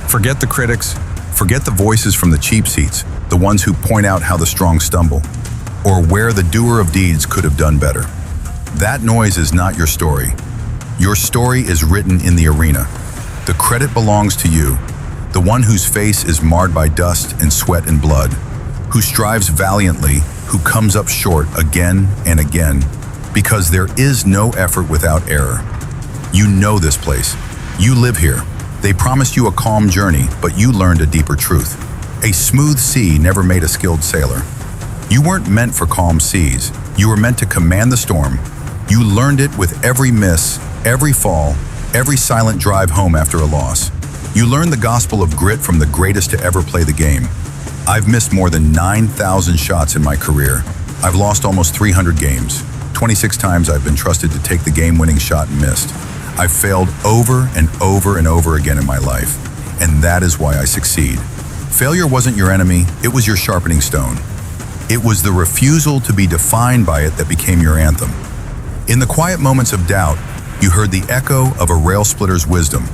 Forget the critics, forget the voices from the cheap seats, the ones who point out how the strong stumble, or where the doer of deeds could have done better. That noise is not your story. Your story is written in the arena. The credit belongs to you, the one whose face is marred by dust and sweat and blood, who strives valiantly, who comes up short again and again, because there is no effort without error. You know this place. You live here. They promised you a calm journey, but you learned a deeper truth. A smooth sea never made a skilled sailor. You weren't meant for calm seas. You were meant to command the storm. You learned it with every miss, every fall, every silent drive home after a loss. You learned the gospel of grit from the greatest to ever play the game. I've missed more than 9,000 shots in my career. I've lost almost 300 games. 26 times I've been trusted to take the game-winning shot and missed. I've failed over and over and over again in my life, and that is why I succeed. Failure wasn't your enemy, it was your sharpening stone. It was the refusal to be defined by it that became your anthem. In the quiet moments of doubt, you heard the echo of a rail splitter's wisdom.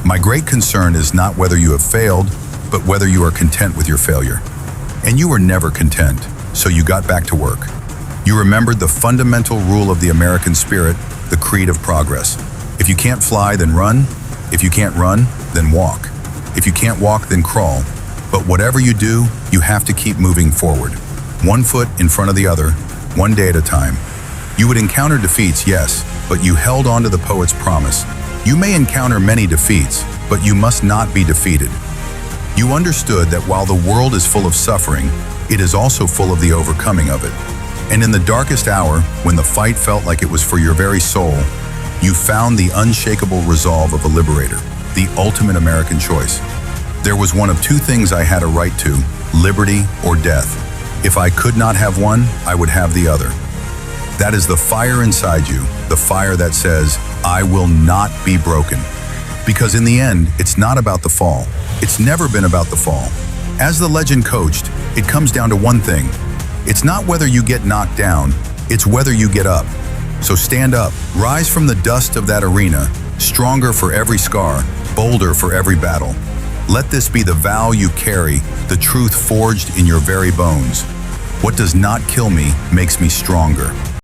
My great concern is not whether you have failed, but whether you are content with your failure. And you were never content, so you got back to work. You remembered the fundamental rule of the American spirit, the creed of progress. If you can't fly, then run. If you can't run, then walk. If you can't walk, then crawl. But whatever you do, you have to keep moving forward. One foot in front of the other, one day at a time. You would encounter defeats, yes, but you held on to the poet's promise. You may encounter many defeats, but you must not be defeated. You understood that while the world is full of suffering, it is also full of the overcoming of it. And in the darkest hour, when the fight felt like it was for your very soul, you found the unshakable resolve of a liberator, the ultimate American choice. There was one of two things I had a right to, liberty or death. If I could not have one, I would have the other. That is the fire inside you, the fire that says, I will not be broken. Because in the end, it's not about the fall. It's never been about the fall. As the legend coached, it comes down to one thing. It's not whether you get knocked down, it's whether you get up. So stand up, rise from the dust of that arena, stronger for every scar, bolder for every battle. Let this be the vow you carry, the truth forged in your very bones. What does not kill me makes me stronger.